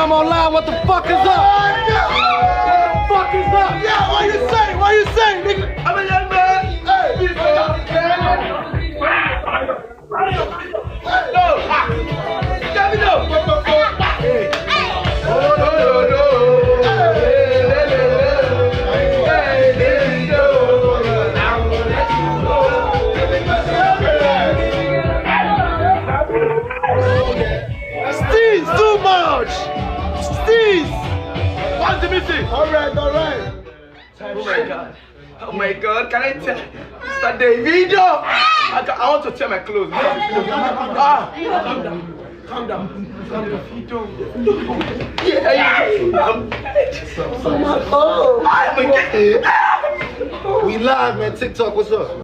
time online. What the fuck is up? What the fuck is up? Yeah, what you say? What you say, nigga? I'm a young man. Hey, Davido. Steez, too much. Steez. What's the missing? All right. Oh my God. Oh my God, can I tell Mr. Davido? I want to tear my clothes. Calm down. We live, man. TikTok, what's up?